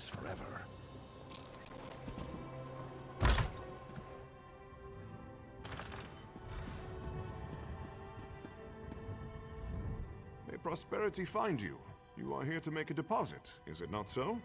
this forever. May prosperity find you. You are here to make a deposit, is it not so?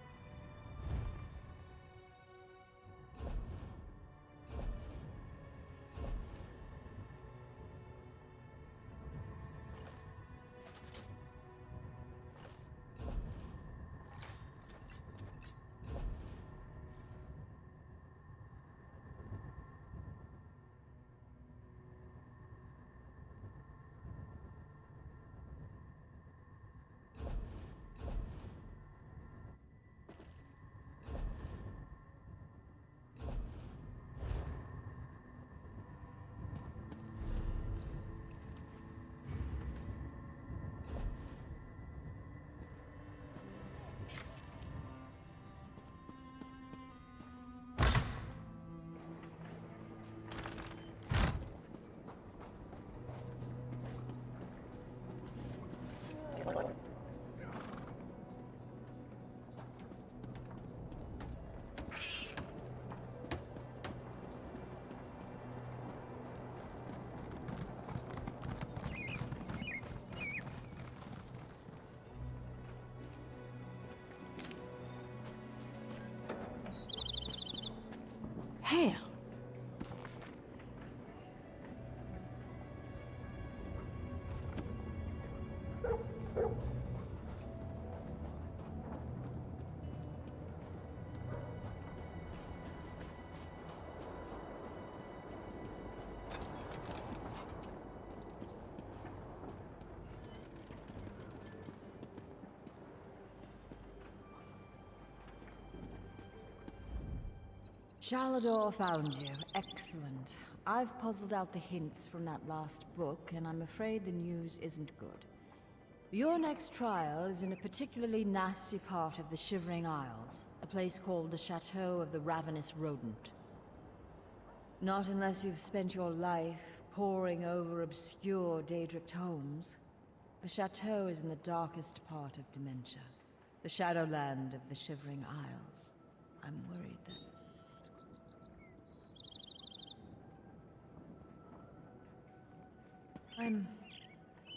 Hail! Shalador found you. Excellent. I've puzzled out the hints from that last book, and I'm afraid the news isn't good. Your next trial is in a particularly nasty part of the Shivering Isles, a place called the Chateau of the Ravenous Rodent. Not unless you've spent your life poring over obscure Daedric tomes. The Chateau is in the darkest part of Dementia, the Shadowland of the Shivering Isles. I'm worried that...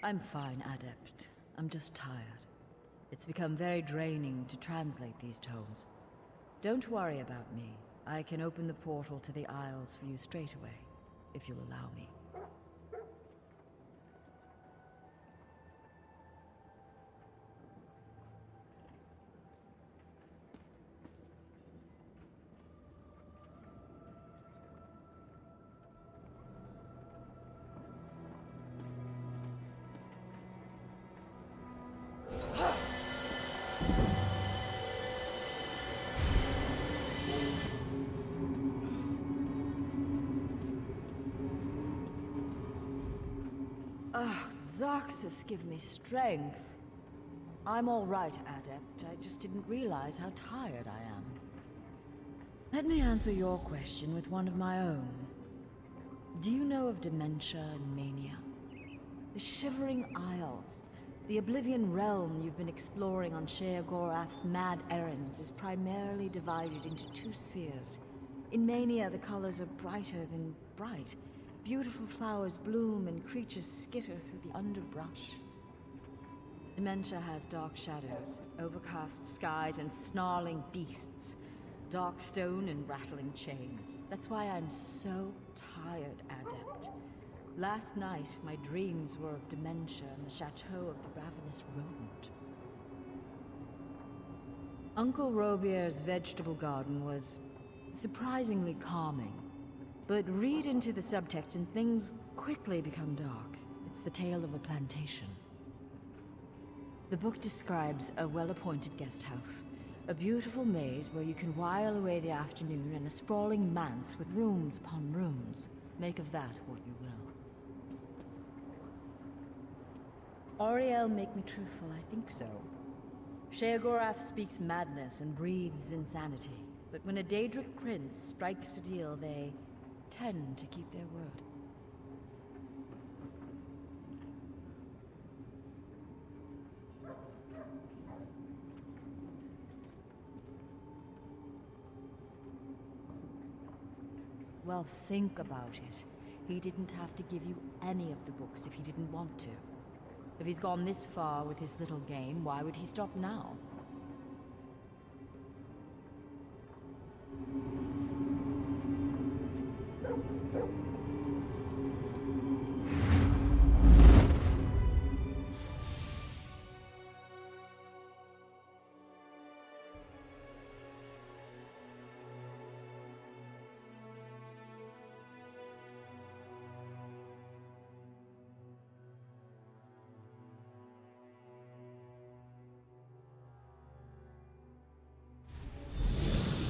I'm fine, Adept. I'm just tired. It's become very draining to translate these tomes. Don't worry about me. I can open the portal to the Isles for you straight away, if you'll allow me. Zarxus, give me strength. I'm all right, Adept. I just didn't realize how tired I am. Let me answer your question with one of my own. Do you know of dementia and mania? The Shivering Isles, the Oblivion realm you've been exploring on Sheogorath's mad errands, is primarily divided into two spheres. In mania, the colors are brighter than bright. Beautiful flowers bloom and creatures skitter through the underbrush. Dementia has dark shadows, overcast skies, and snarling beasts. Dark stone and rattling chains. That's why I'm so tired, Adept. Last night, my dreams were of dementia and the Chateau of the Ravenous Rodent. Uncle Robier's vegetable garden was surprisingly calming. But read into the subtext and things quickly become dark. It's the tale of a plantation. The book describes a well-appointed guest house, a beautiful maze where you can while away the afternoon, and a sprawling manse with rooms upon rooms. Make of that what you will. Auriel, make me truthful, I think so. Sheogorath speaks madness and breathes insanity, but when a Daedric prince strikes a deal, they tend to keep their word. Well, think about it. He didn't have to give you any of the books if he didn't want to. If he's gone this far with his little game, why would he stop now?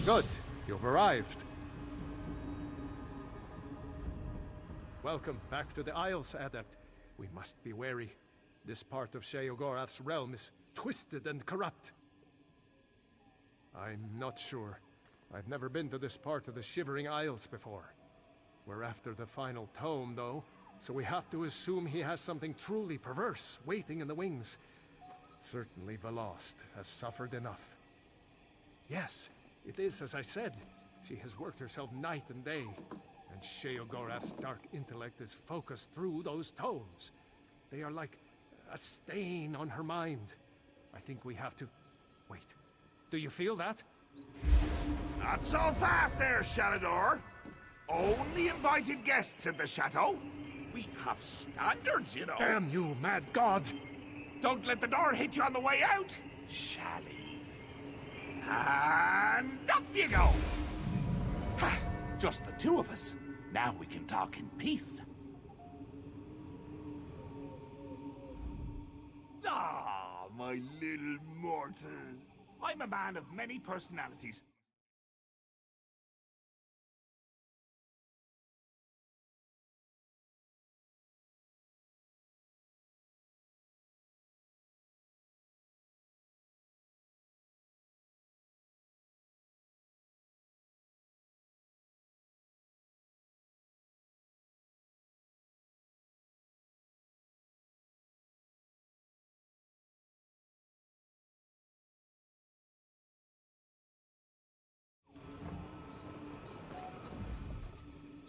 Good. You've arrived. Welcome back to the Isles, Adept. We must be wary. This part of Sheogorath's realm is twisted and corrupt. I'm not sure. I've never been to this part of the Shivering Isles before. We're after the final tome, though, so we have to assume he has something truly perverse waiting in the wings. Certainly Velost has suffered enough. Yes, it is as I said. She has worked herself night and day, and Sheogorath's dark intellect is focused through those tomes. They are like a stain on her mind. I think we have to... Wait, do you feel that? Not so fast there, Shalador. Only invited guests at the chateau. We have standards, you know. Damn you, mad god! Don't let the door hit you on the way out, Shally. And off you go. Just the two of us. Now we can talk in peace. Ah, my little mortal. I'm a man of many personalities.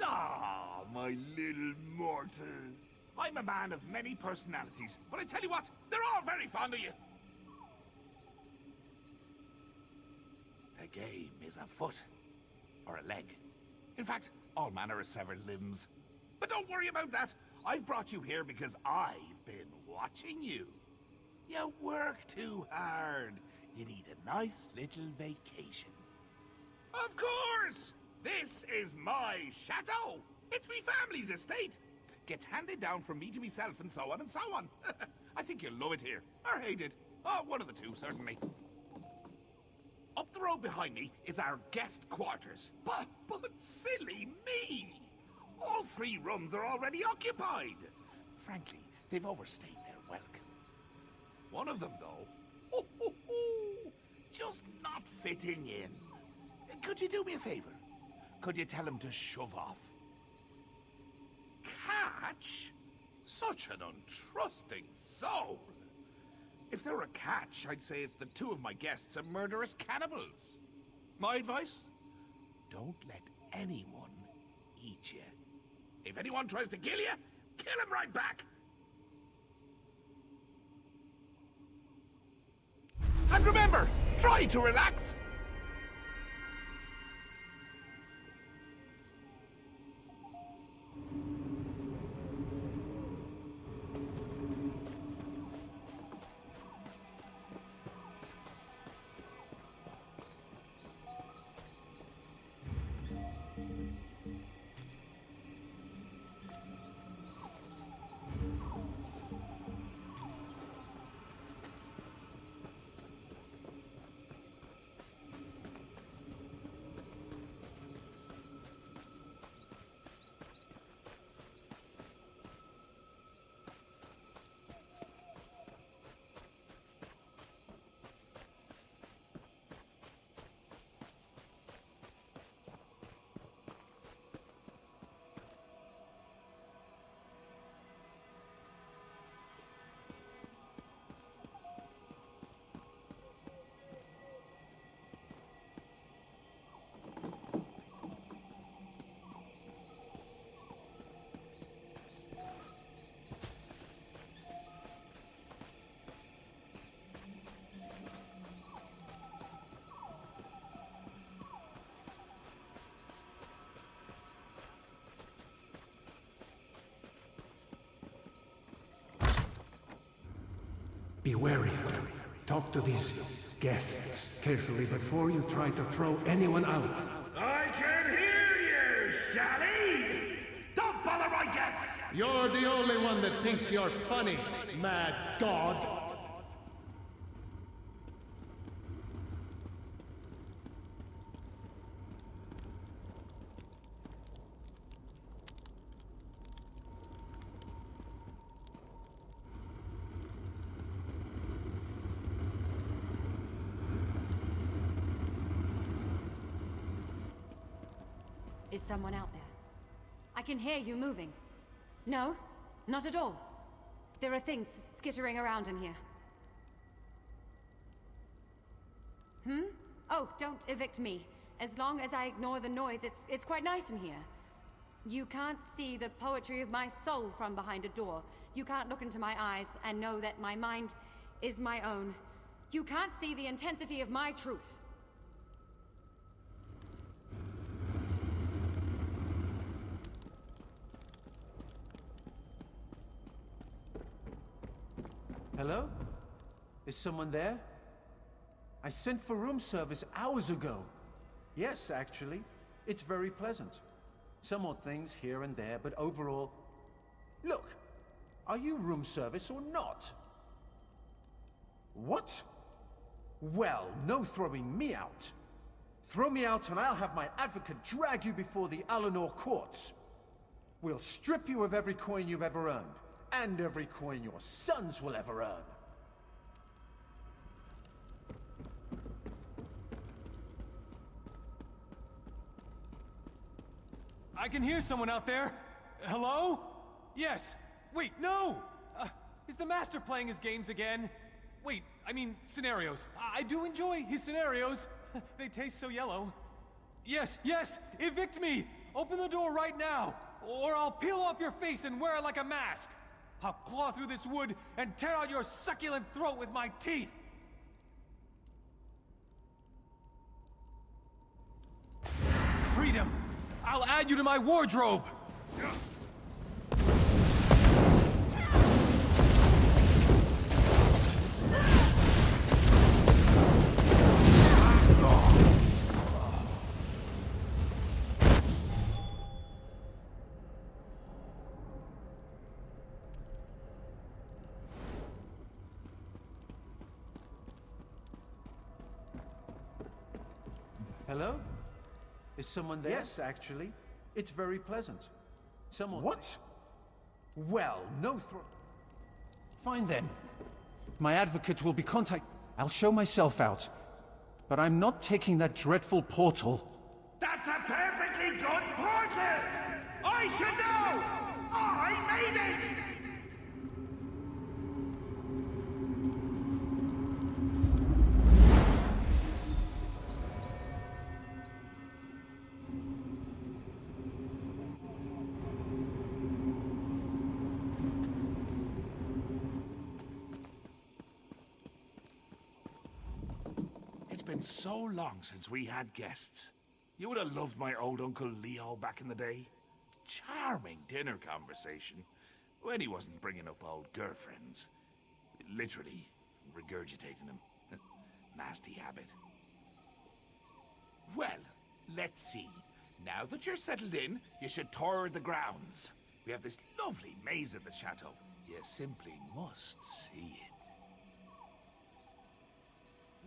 Ah, my little mortal. I'm a man of many personalities, but I tell you what, they're all very fond of you. The game is a foot, or a leg. In fact, all manner of severed limbs. But don't worry about that. I've brought you here because I've been watching you. You work too hard. You need a nice little vacation. Of course! This is my chateau. It's me family's estate. Gets handed down from me to myself and so on and so on. I think you'll love it here, or hate it. Oh, one of the two, certainly. Up the road behind me is our guest quarters. But silly me! All 3 rooms are already occupied. Frankly, they've overstayed their welcome. One of them, though, just not fitting in. Could you do me a favor? Could you tell him to shove off? Catch? Such an untrusting soul. If there were a catch, I'd say it's the 2 of my guests are murderous cannibals. My advice? Don't let anyone eat you. If anyone tries to kill you, kill him right back. And remember, try to relax. Be wary. Talk to these guests carefully before you try to throw anyone out. I can hear you, Sally! Don't bother my guests! You're the only one that thinks you're funny, mad god. Is someone out there? I can hear you moving. No, not at all. There are things skittering around in here. Oh, don't evict me. As long as I ignore the noise, it's quite nice in here. You can't see the poetry of my soul from behind a door. You can't look into my eyes and know that my mind is my own. You can't see the intensity of my truth. Hello? Is someone there? I sent for room service hours ago. Yes, actually. It's very pleasant. Some odd things here and there, but overall... Look! Are you room service or not? What? Well, no throwing me out. Throw me out and I'll have my advocate drag you before the Alikr courts. We'll strip you of every coin you've ever earned. And every coin your sons will ever earn. I can hear someone out there. Hello? Yes. Wait, no! Is the Master playing his games again? Wait, I mean scenarios. I do enjoy his scenarios. They taste so yellow. Yes, yes! Evict me! Open the door right now! Or I'll peel off your face and wear it like a mask! I'll claw through this wood and tear out your succulent throat with my teeth! Freedom! I'll add you to my wardrobe! Hello? Is someone there? Yes, actually. It's very pleasant. Someone... What? Well, no Fine then. My advocate will be I'll show myself out. But I'm not taking that dreadful portal. That's a perfectly good portal! I should know! I made it! It's been so long since we had guests. You would have loved my old Uncle Leo back in the day. Charming dinner conversation. When he wasn't bringing up old girlfriends. Literally regurgitating them. Nasty habit. Well, let's see. Now that you're settled in, you should tour the grounds. We have this lovely maze at the chateau. You simply must see it.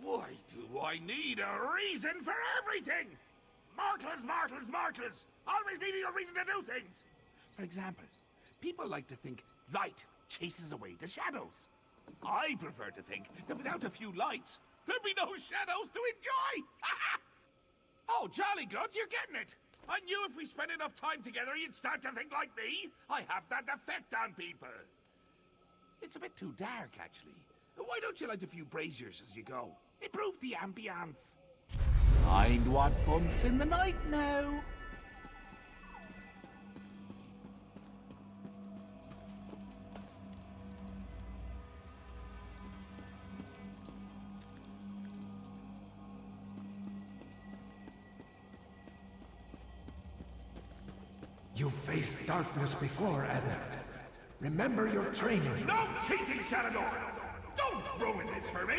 Why do I need a reason for everything? Mortals, mortals, mortals! Always needing a reason to do things! For example, people like to think light chases away the shadows. I prefer to think that without a few lights, there'd be no shadows to enjoy! Oh, jolly good, you're getting it! I knew if we spent enough time together, you'd start to think like me. I have that effect on people. It's a bit too dark, actually. Why don't you light a few braziers as you go? Improve the ambience. Mind what bumps in the night now. You faced darkness before, Adept. Remember your training. No cheating, Sharador! Don't ruin this for me!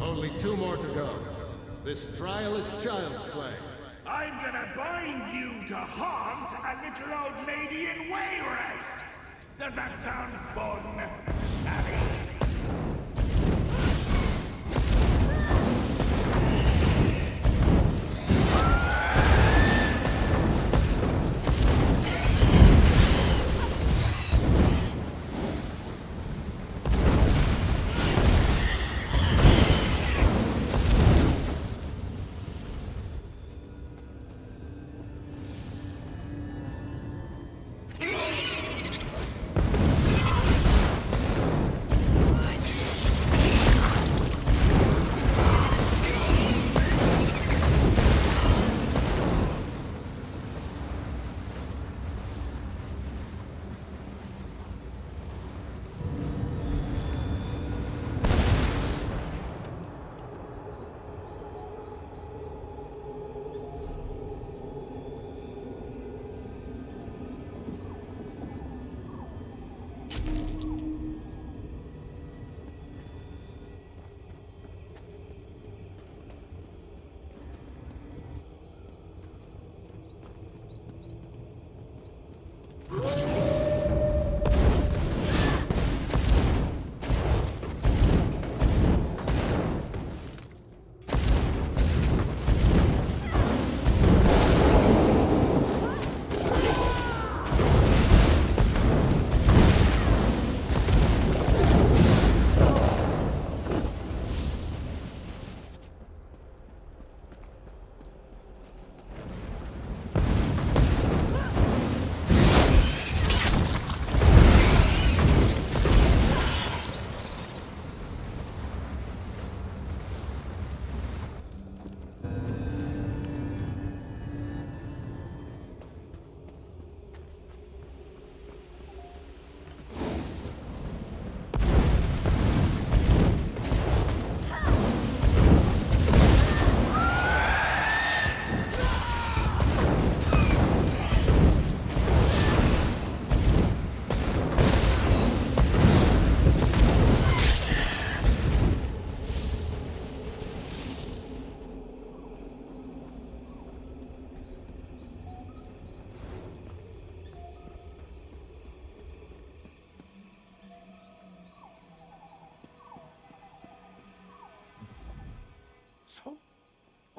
Only 2 more to go. This trial is child's play. I'm gonna bind you to haunt a little old lady in Wayrest! Does that sound fun, Sally?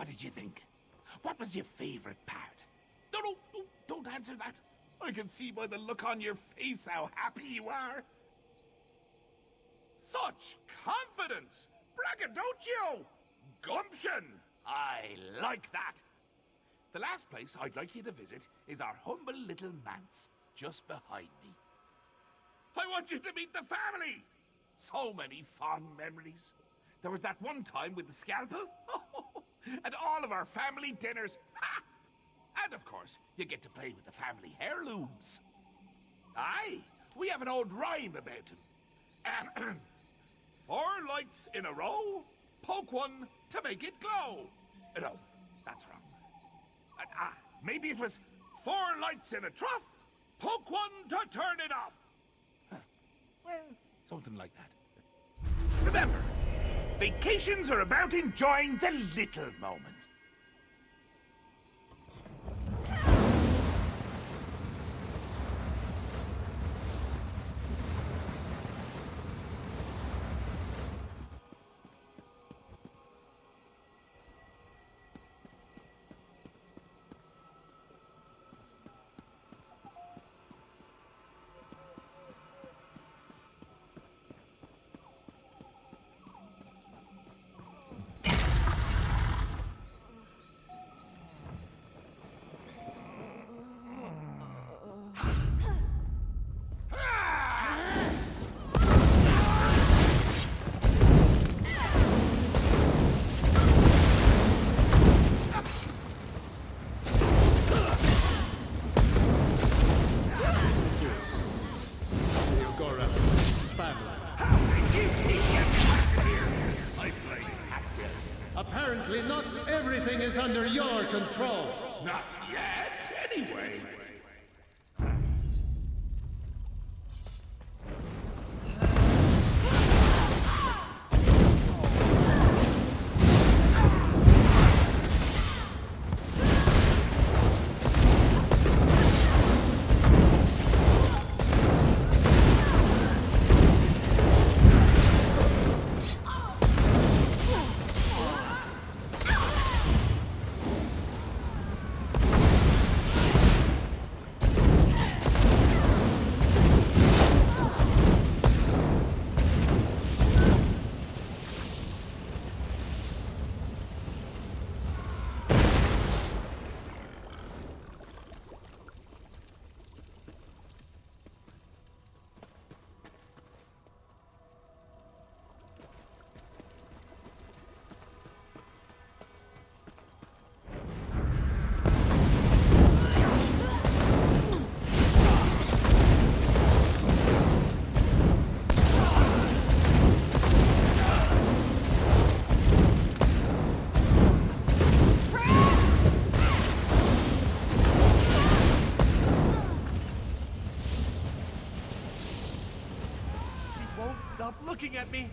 What did you think? What was your favorite part? No, don't answer that. I can see by the look on your face how happy you are. Such confidence! Braggadocio! Gumption! I like that. The last place I'd like you to visit is our humble little manse, just behind me. I want you to meet the family! So many fond memories. There was that one time with the scalpel. And all of our family dinners. Ha! And of course, you get to play with the family heirlooms. Aye, we have an old rhyme about him. 4 lights in a row, poke one to make it glow. No, that's wrong. Maybe it was 4 lights in a trough, poke one to turn it off. Huh. Well, something like that. Remember, vacations are about enjoying the little moments. Apparently not everything is under your control. Not yet, anyway. Stop looking at me!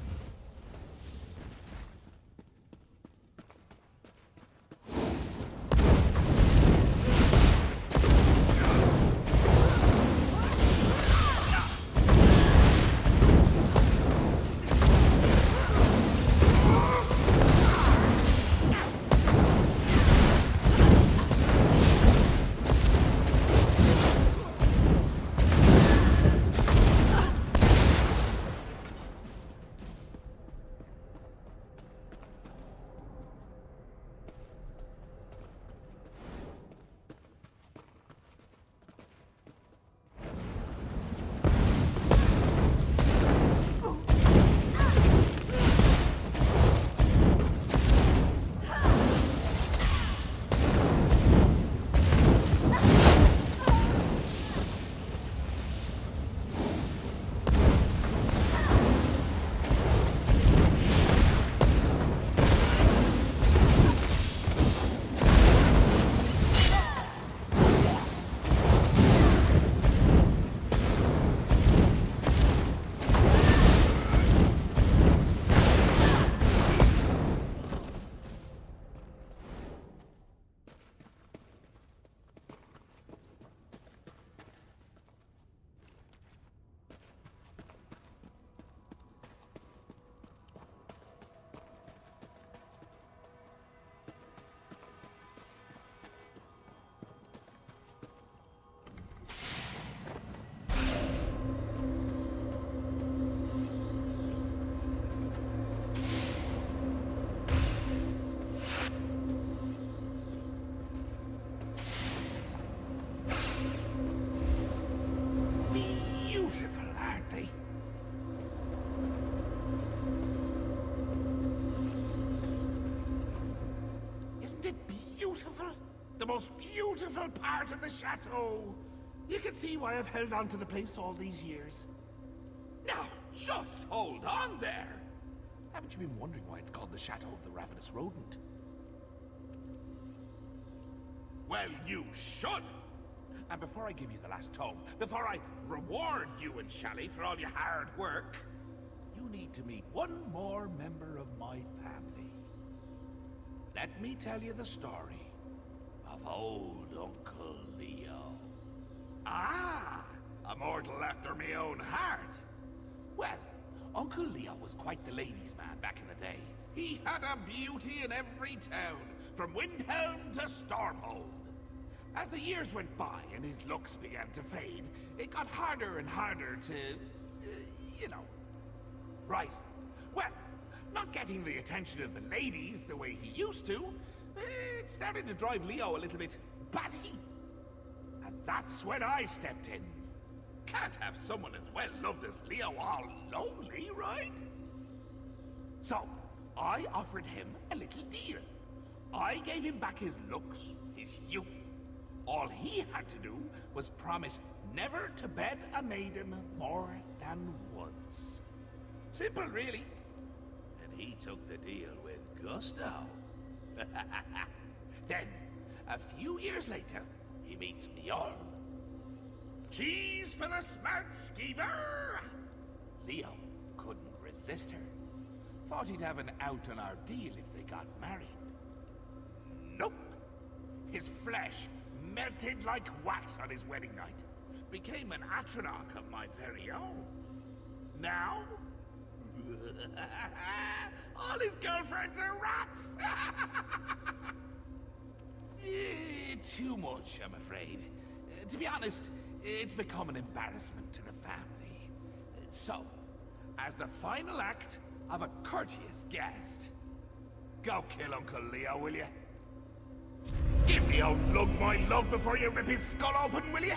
Isn't it beautiful? The most beautiful part of the chateau. You can see why I've held on to the place all these years. Now, just hold on there. Haven't you been wondering why it's called the Chateau of the Ravenous Rodent? Well, you should. And before I give you the last tome, before I reward you and Shally for all your hard work, you need to meet one more member of my family. Let me tell you the story of old Uncle Leo. Ah, a mortal after me own heart. Well, Uncle Leo was quite the ladies' man back in the day. He had a beauty in every town, from Windhelm to Stormhold. As the years went by and his looks began to fade, it got harder and harder to, you know. Right. Well, not getting the attention of the ladies the way he used to, it started to drive Leo a little bit batty. And that's when I stepped in. Can't have someone as well loved as Leo all lonely, right? So, I offered him a little deal. I gave him back his looks, his youth. All he had to do was promise never to bed a maiden more than once. Simple, really. And he took the deal with gusto. Then, a few years later, he meets Mjolnir. Cheese for the smart skeever! Leo couldn't resist her. Thought he'd have an out on our deal if they got married. Nope. His flesh melted like wax on his wedding night. Became an atronach of my very own. Now? All his girlfriends are rats! Too much, I'm afraid. To be honest, it's become an embarrassment to the family. So, as the final act of a courteous guest, go kill Uncle Leo, will you? Give the old lug my love before you rip his skull open, will you?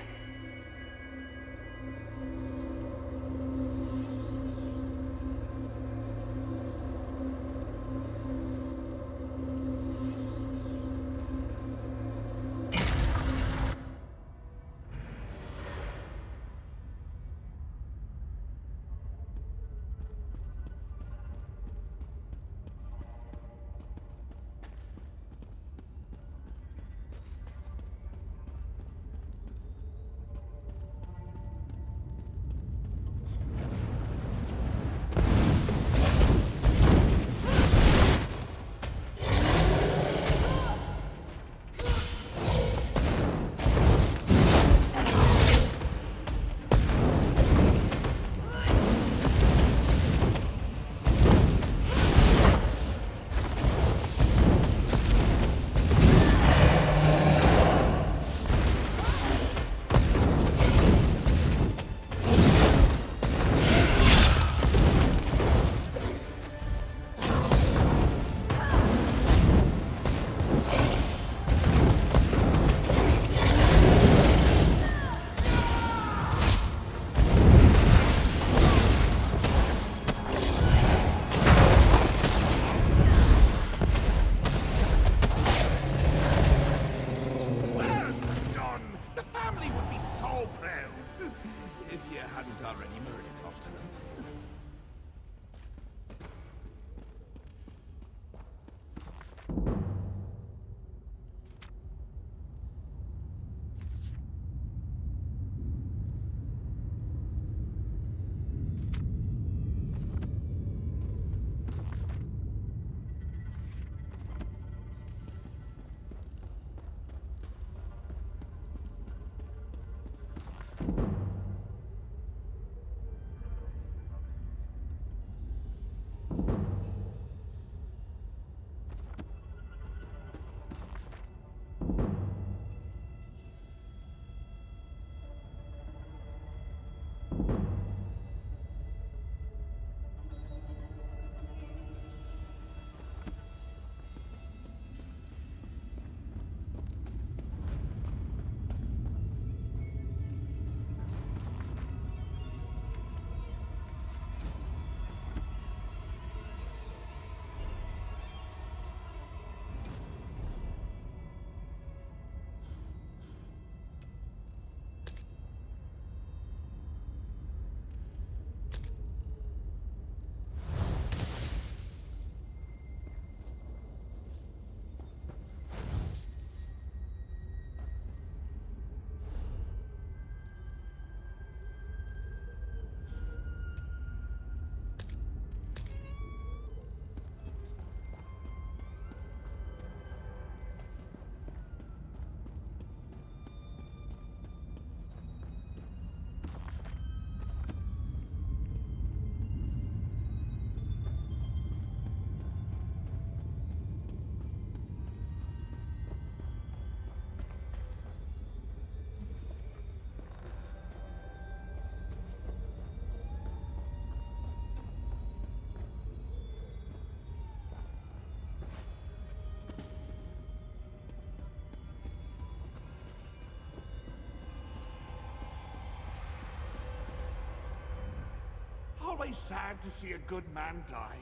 Always sad to see a good man die.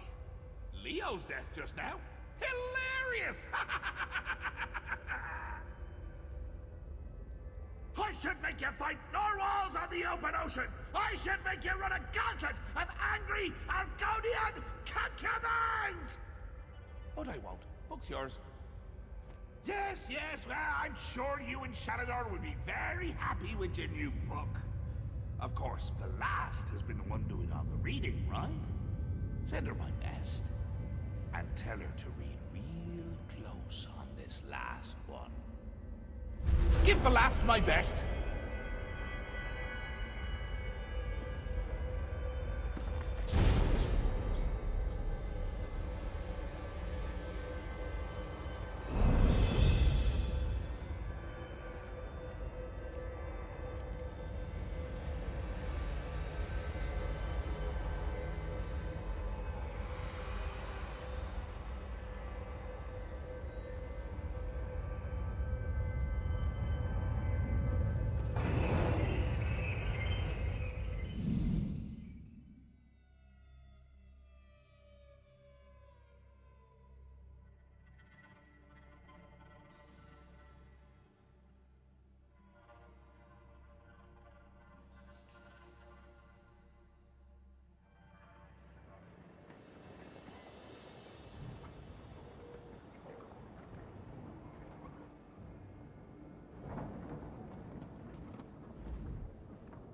Leo's death just now. Hilarious! I should make you fight narwhals on the open ocean! I should make you run a gauntlet of angry Argonian concubines! But I won't. Book's yours. Yes, well, I'm sure you and Shalador will be very happy with your new book. Of course, the last has been the one doing all the reading, right? Send her my best. And tell her to read real close on this last one. Give the last my best.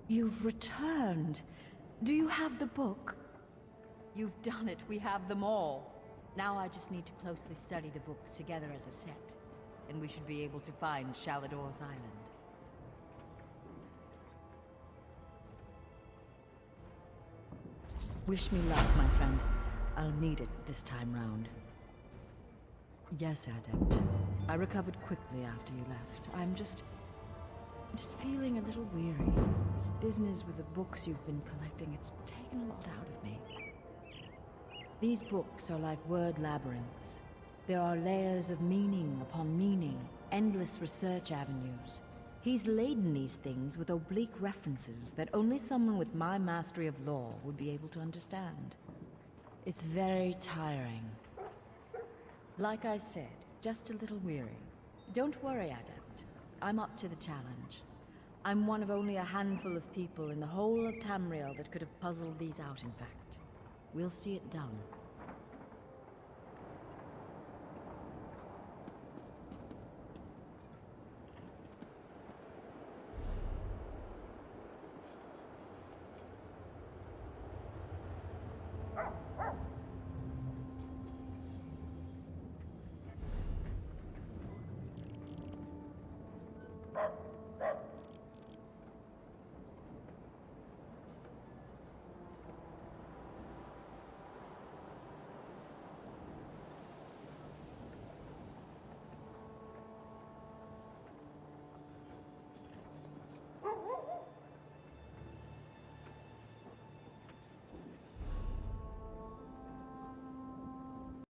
You've returned. Do you have the book? You've done it. We have them all. Now I just need to closely study the books together as a set, and we should be able to find Shalador's Island. Wish me luck, my friend. I'll need it this time round. Yes, Adept. I recovered quickly after you left. I'm just feeling a little weary. This business with the books you've been collecting, it's taken a lot out of me. These books are like word labyrinths. There are layers of meaning upon meaning, endless research avenues. He's laden these things with oblique references that only someone with my mastery of law would be able to understand. It's very tiring. Like I said, just a little weary. Don't worry, Adept. I'm up to the challenge. I'm one of only a handful of people in the whole of Tamriel that could have puzzled these out, in fact. We'll see it done.